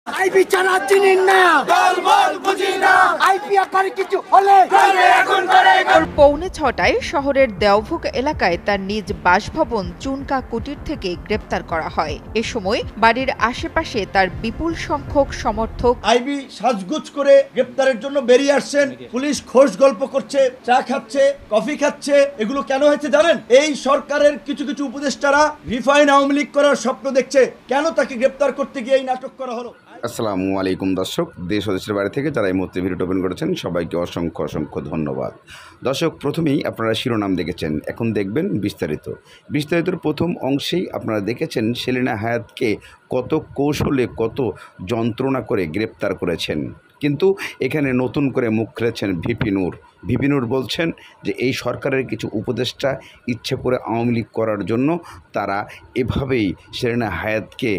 IP ছাড়া চিনি না, গোলমাল বুঝি না, আইপি আকারে কিছু হলে এখন করে। পৌনে ৬টায় শহরের দেওভোগ এলাকায় তার নিজ বাসভবন চুনকা কুটির থেকে গ্রেপ্তার করা হয়। এ সময় বাড়ির আশেপাশে তার বিপুল সংখ্যক সমর্থক আইবি সাজগুজ করে গ্রেপ্তারের জন্য বেরিয়ে আসছেন। পুলিশ খোশ গল্প করছে, চা খাচ্ছে, কফি খাচ্ছে। এগুলো কেন হয়েছে জানেন? এই সরকারের কিছু কিছু উপদেষ্টারা রিফাইন আওয়ামী লীগ করার স্বপ্ন দেখছে। কেন তাকে গ্রেপ্তার করতে গিয়ে এই নাটক করা হলো? আসসালামু আলাইকুম দর্শক, দেশ ও দেশের বাড়ি থেকে যারা এই মুহূর্তে ভিডিওটি ওপেন করেছেন সবাইকে অসংখ্য অসংখ্য ধন্যবাদ। দর্শক, প্রথমেই আপনারা শিরোনাম দেখেছেন, এখন দেখবেন বিস্তারিতর প্রথম অংশেই আপনারা দেখেছেন সেলিনা হায়াতকে কত কৌশলে কত যন্ত্রণা করে গ্রেপ্তার করেছেন। কিন্তু এখানে নতুন করে মুখ খুলেছেন ভিপি নূর বলছেন যে এই সরকারের কিছু উপদেষ্টা ইচ্ছে করে আওয়ামী লীগ করার জন্য তারা এভাবেই সেলিনা হায়াতকে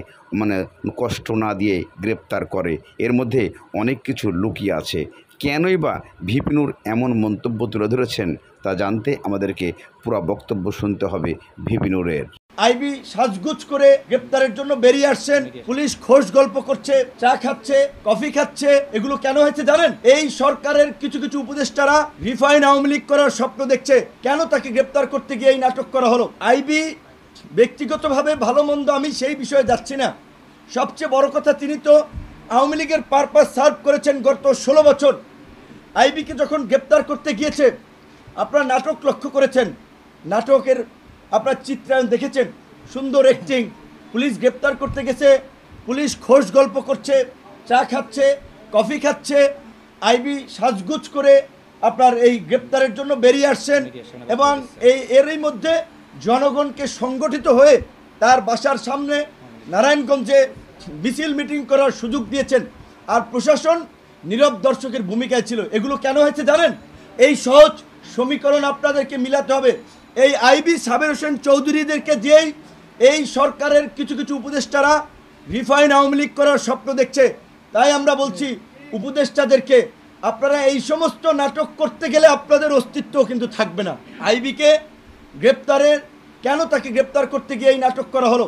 কষ্ট না দিয়ে গ্রেপ্তার করে। এর মধ্যে অনেক কিছু লুকিয়ে আছে। কেনই বা ভিপি নূর এমন মন্তব্য তুলে ধরেছেন তা জানতে আমাদেরকে পুরো বক্তব্য শুনতে হবে ভিপি নূরের। আইবি সাজগুজ করে গ্রেপ্তারের জন্য বেরিয়ে আসছেন। পুলিশ খোশ গল্প করছে, চা খাচ্ছে, কফি খাচ্ছে। এগুলো কেন হয়েছে জানেন? এই সরকারের কিছু কিছু উপদেষ্টারা রিফাইন আওয়ামী লীগ করার স্বপ্ন দেখছে। কেন তাকে গ্রেপ্তার করতে গিয়ে এই নাটক করা হলো? আইবি ব্যক্তিগতভাবে ভালো মন্দ আমি সেই বিষয়ে যাচ্ছি না। সবচেয়ে বড় কথা, তিনি তো আওয়ামী লীগের পারপাস সার্ভ করেছেন গত 16 বছর। আইবিকে যখন গ্রেপ্তার করতে গিয়েছে, আপনারা নাটক লক্ষ্য করেছেন, নাটকের আপনার চিত্রায়ন দেখেছেন, সুন্দর অ্যাক্টিং। পুলিশ গ্রেপ্তার করতে গেছে, পুলিশ খোশ গল্প করছে, চা খাচ্ছে, কফি খাচ্ছে। আইবি সাজগুজ করে আপনার এই গ্রেপ্তারের জন্য বেরিয়ে আসছেন এবং এরই মধ্যে জনগণকে সংগঠিত হয়ে তার বাসার সামনে নারায়ণগঞ্জে মিছিল মিটিং করার সুযোগ দিয়েছেন। আর প্রশাসন নীরব দর্শকের ভূমিকায় ছিল। এগুলো কেন হয়েছে জানেন? এই সহজ সমীকরণ আপনাদেরকে মিলাতে হবে। এই আইবি সাবের হোসেন চৌধুরীদেরকে দিয়েই এই সরকারের কিছু কিছু উপদেষ্টারা রিফাইন আওয়ামী লীগ করার স্বপ্ন দেখছে। তাই আমরা বলছি উপদেষ্টাদেরকে, আপনারা এই সমস্ত নাটক করতে গেলে আপনাদের অস্তিত্ব কিন্তু থাকবে না। আইবিকে গ্রেপ্তারের কেন তাকে গ্রেপ্তার করতে গিয়ে এই নাটক করা হলো?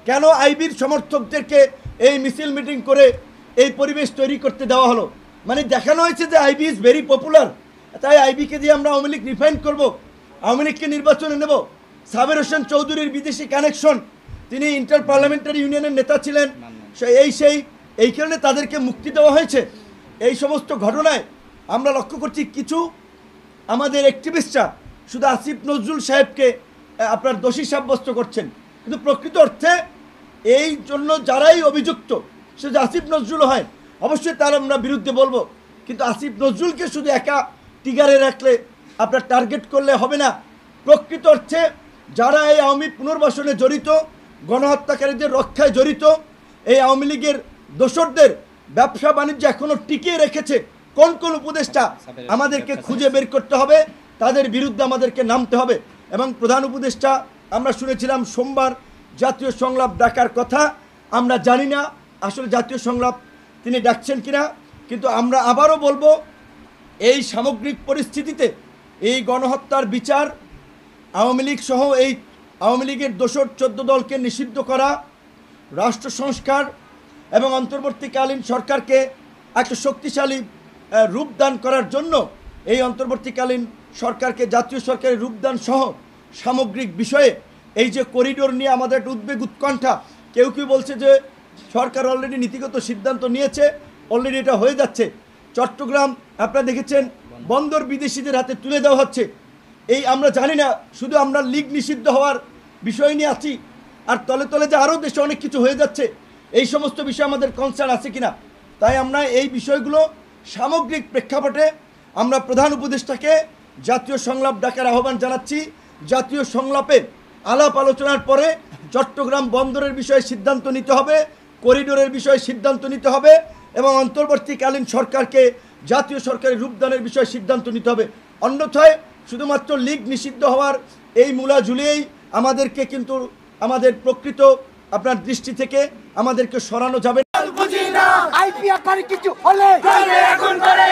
কেন আইবির সমর্থকদেরকে এই মিছিল মিটিং করে এই পরিবেশ তৈরি করতে দেওয়া হলো? দেখানো হয়েছে যে আইবি ইজ ভেরি পপুলার, তাই আইবিকে দিয়ে আমরা আওয়ামী লীগ রিফাইন করবো, আওয়ামী লীগকে নির্বাচনে নেব। সাবের হোসেন চৌধুরীর বিদেশি কানেকশন, তিনি ইন্টার পার্লামেন্টারি ইউনিয়নের নেতা ছিলেন, এই কারণে তাদেরকে মুক্তি দেওয়া হয়েছে। এই সমস্ত ঘটনায় আমরা লক্ষ্য করছি কিছু আমাদের অ্যাক্টিভিস্টরা শুধু আসিফ নজরুল সাহেবকে আপনার দোষী সাব্যস্ত করছেন, কিন্তু প্রকৃত অর্থে এই জন্য যারাই অভিযুক্ত, সে যে আসিফ নজরুল হয় অবশ্যই তার আমরা বিরুদ্ধে বলবো, কিন্তু আসিফ নজরুলকে শুধু একা টিগারে রাখলে আপনার টার্গেট করলে হবে না। প্রকৃত অর্থে যারা এই আওয়ামী পুনর্বাসনে জড়িত, গণহত্যাকারীদের রক্ষায় জড়িত, এই আওয়ামী লীগের দোসরদের ব্যবসা বাণিজ্য এখনও টিকিয়ে রেখেছে, কোন কোন উপদেষ্টা আমাদেরকে খুঁজে বের করতে হবে, তাদের বিরুদ্ধে আমাদেরকে নামতে হবে। এবং প্রধান উপদেষ্টা আমরা শুনেছিলাম সোমবার জাতীয় সংলাপ ডাকার কথা। আমরা জানি না আসলে জাতীয় সংলাপ তিনি ডাকছেন কিনা, কিন্তু আমরা আবারও বলবো এই সামগ্রিক পরিস্থিতিতে এই গণহত্যার বিচার, আওয়ামী লীগ সহ এই আওয়ামী লীগের দোসর 14 দলকে নিষিদ্ধ করা, রাষ্ট্র সংস্কার এবং অন্তর্বর্তীকালীন সরকারকে একটা শক্তিশালী রূপদান করার জন্য এই অন্তর্বর্তীকালীন সরকারকে জাতীয় সরকারের রূপদান সহ সামগ্রিক বিষয়ে এই যে করিডোর নিয়ে আমাদের একটা উদ্বেগ উৎকণ্ঠা। কেউ কেউ বলছে যে সরকার অলরেডি নীতিগত সিদ্ধান্ত নিয়েছে, অলরেডি এটা হয়ে যাচ্ছে। চট্টগ্রাম আপনারা দেখেছেন বন্দর বিদেশিদের হাতে তুলে দেওয়া হচ্ছে। এই আমরা জানি না শুধু আমরা লীগ নিষিদ্ধ হওয়ার বিষয় নিয়ে আছি, আর তলে তলে যে আরও দেশে অনেক কিছু হয়ে যাচ্ছে, এই সমস্ত বিষয় আমাদের কনসার্ন আছে কিনা। তাই আমরা এই বিষয়গুলো সামগ্রিক প্রেক্ষাপটে আমরা প্রধান উপদেষ্টাকে জাতীয় সংলাপ ডাকার আহ্বান জানাচ্ছি। জাতীয় সংলাপে আলাপ আলোচনার পরে চট্টগ্রাম বন্দরের বিষয়ে সিদ্ধান্ত নিতে হবে, করিডোরের বিষয়ে সিদ্ধান্ত নিতে হবে এবং অন্তর্বর্তীকালীন সরকারকে জাতীয় সরকারের রূপদানের বিষয়ে সিদ্ধান্ত নিতে হবে। অন্যথায় শুধুমাত্র লীগ নিষিদ্ধ হওয়ার এই মূলা ঝুলিয়েই আমাদেরকে কিন্তু আমাদের প্রকৃত আপনার দৃষ্টি থেকে আমাদেরকে সরানো যাবে না। আইপি আকারে কিছু হলে এখন করে।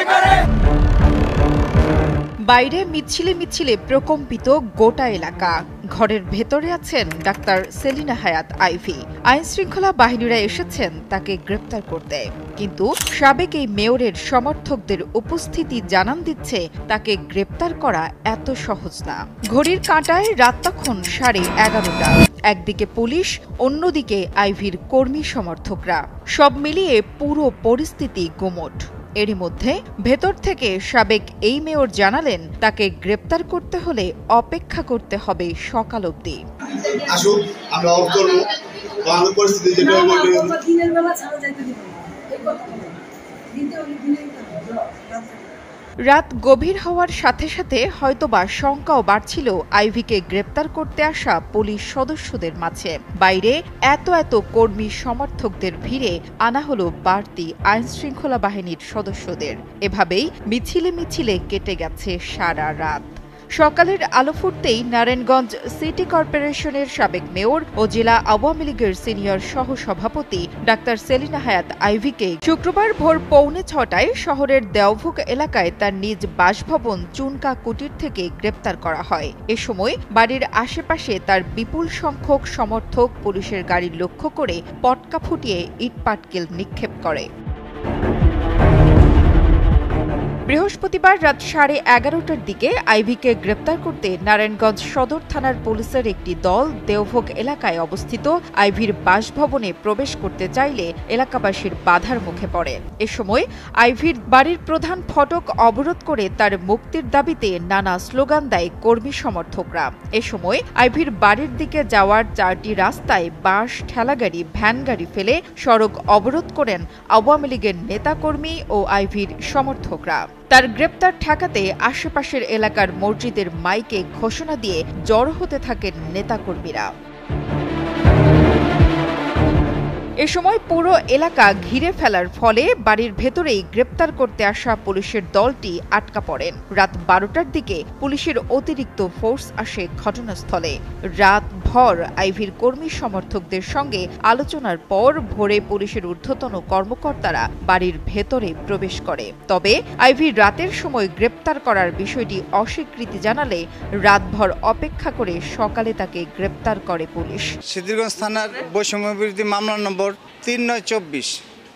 বাইরে মিছিলে মিছিলে প্রকম্পিত গোটা এলাকা। ঘরের ভেতরে আছেন ডাক্তার সেলিনা হায়াত আইভি। আইন শৃঙ্খলা বাহিনীরা এসেছেন তাকে গ্রেপ্তার করতে, কিন্তু সাবেক এই মেয়রের সমর্থকদের উপস্থিতি জানান দিচ্ছে তাকে গ্রেপ্তার করা এত সহজ না। ঘড়ির কাঁটায় রাত তখন 11:30। একদিকে পুলিশ, অন্যদিকে আইভির কর্মী সমর্থকরা। সব মিলিয়ে পুরো পরিস্থিতি গুমোট। এরই মধ্যে ভেতর থেকে সাবেক এই মেয়র জানালেন তাকে গ্রেপ্তার করতে হলে অপেক্ষা করতে হবে সকাল অবধি। আসুক, আমরা অফ করবো, ভালো পরিস্থিতি যেটা দিনের বেলা ছাড়া যাইতে দিব রাত গভীর হওয়ার সাথে সাথে হয়তোবা শঙ্কাও বাড়ছিল আইভিকে গ্রেপ্তার করতে আসা পুলিশ সদস্যদের মাঝে। বাইরে এত কর্মী সমর্থকদের ভিড়ে আনা হলো বাড়তি আইন শৃঙ্খলা বাহিনীর সদস্যদের। এভাবেই মিছিলে মিছিলে কেটে গেছে সারা রাত। সকালের আলো ফুটতেই নারায়ণগঞ্জ সিটি কর্পোরেশনের সাবেক মেয়র ও জেলা আওয়ামী লীগের সিনিয়র সহসভাপতি ডাক্তার সেলিনা হায়াত আইভিকে শুক্রবার ভোর 5:45 শহরের দেওভোগ এলাকায় তার নিজ বাসভবন চুনকা কুটির থেকে গ্রেপ্তার করা হয়। এ সময় বাড়ির আশেপাশে তার বিপুল সংখ্যক সমর্থক পুলিশের গাড়ি লক্ষ্য করে পটকা ফুটিয়ে ইটপাটকেল নিক্ষেপ করে। বৃহস্পতিবার রাত 11:30টার দিকে আইভিকে গ্রেপ্তার করতে নারায়ণগঞ্জ সদর থানার পুলিশের একটি দল দেওভোগ এলাকায় অবস্থিত আইভির বাসভবনে প্রবেশ করতে চাইলে এলাকাবাসীর বাধার মুখে পড়ে। এ সময় আইভির বাড়ির প্রধান ফটক অবরোধ করে তার মুক্তির দাবিতে নানা স্লোগান দেয় কর্মী সমর্থকরা। এ সময় আইভির বাড়ির দিকে যাওয়ার 4টি রাস্তায় বাস, ঠেলাগাড়ি, ভ্যানগাড়ি ফেলে সড়ক অবরোধ করেন আওয়ামী লীগের নেতাকর্মী ও আইভির সমর্থকরা। তার গ্রেপ্তার ঠেকাতে আশেপাশের এলাকার মসজিদের মাইকে ঘোষণা দিয়ে জড়ো হতে থাকেন নেতাকর্মীরা। এ সময় পুরো এলাকা ঘিরে ফেলার ফলে বাড়ির ভেতরেই গ্রেপ্তার করতে আসা পুলিশের দলটি আটকা পড়েন। রাত 12টার দিকে পুলিশের অতিরিক্ত ফোর্স আসে ঘটনাস্থলে। রাত ভর আইভির কর্মী সমর্থকদের সঙ্গে আলোচনার পর ভোরে পুলিশের ঊর্ধ্বতন কর্মকর্তারা বাড়ির ভেতরে প্রবেশ করে। তবে আইভির রাতের সময় গ্রেপ্তার করার বিষয়টি অস্বীকৃতি জানালে রাতভর অপেক্ষা করে সকালে তাকে গ্রেপ্তার করে পুলিশ। সিদ্ধিরগঞ্জ থানার বৈষম্য বিরোধী মামলা নম্বর 3924,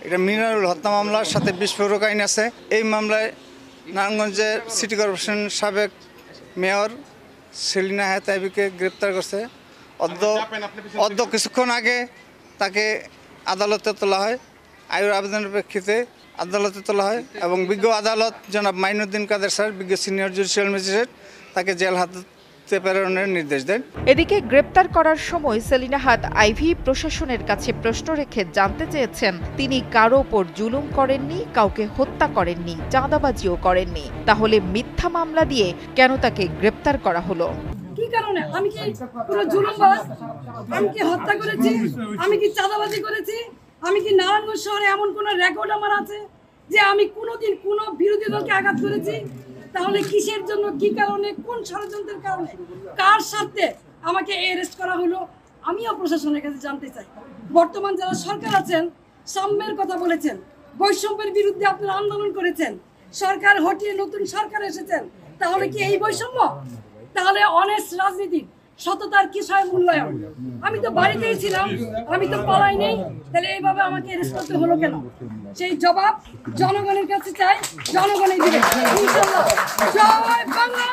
এটা মিনারুল হত্যা মামলার সাথে বিস্ফোরক আইন আছে। এই মামলায় নারায়ণগঞ্জের সিটি কর্পোরেশন সাবেক মেয়র সেলিনা হায়াত আইভিকে গ্রেপ্তার করছে। অদ্য কিছুক্ষণ আগে তাকে আদালতে তোলা হয়। আইনের আবেদনের প্রেক্ষিতে আদালতে তোলা হয় এবং বিজ্ঞ আদালত জনাব মাইনুদ্দিন কাদের স্যার, বিজ্ঞ সিনিয়র জুডিশিয়াল ম্যাজিস্ট্রেট, তাকে জেল হাজতে প্রেরণের নির্দেশ দেন। এদিকে গ্রেপ্তার করার সময় সেলিনা হায়াত আইভি প্রশাসনের কাছে প্রশ্ন রেখে জানতে চেয়েছেন তিনি কারো ওপর জুলুম করেননি, কাউকে হত্যা করেননি, চাঁদাবাজিও করেননি। তাহলে মিথ্যা মামলা দিয়ে কেন তাকে গ্রেপ্তার করা হলো? কি কারণে? আমি কি কোনো জুলুমবাজ? আমি কি হত্যা করেছি? আমি কি চাঁদাবাজি করেছি? আমি কি নারায়ণগঞ্জ শহরে এমন কোনো রেকর্ড আমার আছে যে আমি কোনোদিন কোনো বিরোধী দলকে আঘাত করেছি? তাহলে কিসের জন্য, কি কারণে, কোন ষড়যন্ত্রের কারণে, কার স্বার্থে আমাকে অ্যারেস্ট করা হলো? আমিও প্রশাসনের কাছে জানতে চাই। বর্তমান যারা সরকার আছেন সাম্যের কথা বলেছেন, বৈষম্যের বিরুদ্ধে আপনারা আন্দোলন করেছেন, সরকার হটিয়ে নতুন সরকার এসেছেন, তাহলে কি এই বৈষম্য? তাহলে অনেস্ট রাজনীতি, সততার কিসের মূল্যায়ন? আমি তো বাড়িতেই ছিলাম, আমি তো পালাই নেই, তাহলে এইভাবে আমাকে অ্যারেস্ট করতে হলো কেন? সেই জবাব জনগণের কাছে চাই, জনগণই দিবে ইনশাআল্লাহ। জয় বাংলা।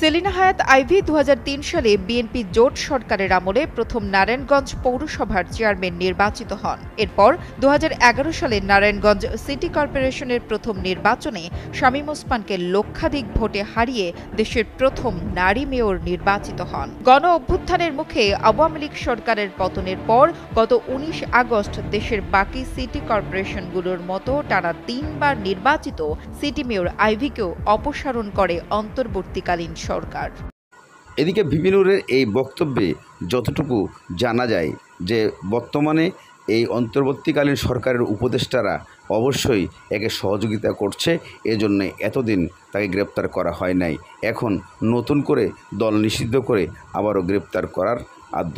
সেলিনা হায়াত আইভি 2003 সালে বিএনপি জোট সরকারের আমলে প্রথম নারায়ণগঞ্জ পৌরসভার চেয়ারম্যান নির্বাচিত হন। এরপর 2011 সালে নারায়ণগঞ্জ সিটি কর্পোরেশনের প্রথম নির্বাচনে শামীম ওসমানকে লক্ষাধিক ভোটে হারিয়ে দেশের প্রথম নারী মেয়র নির্বাচিত হন। গণ অভ্যুত্থানের মুখে আওয়ামী লীগ সরকারের পতনের পর গত 19 আগস্ট দেশের বাকি সিটি কর্পোরেশনগুলোর মতো টানা 3 বার নির্বাচিত সিটি মেয়র আইভিকেও অপসারণ করে অন্তর্বর্তীকালীন সরকার। এদিকে ভিবিনুরের এই বক্তব্যে যতটুকু জানা যায় যে বর্তমানে এই অন্তর্বর্তীকালীন সরকারের উপদেষ্টারা অবশ্যই একে সহযোগিতা করছে, এজন্য এতদিন তাকে গ্রেপ্তার করা হয় নাই। এখন নতুন করে দল নিষিদ্ধ করে আবারও গ্রেপ্তার করার আদ্য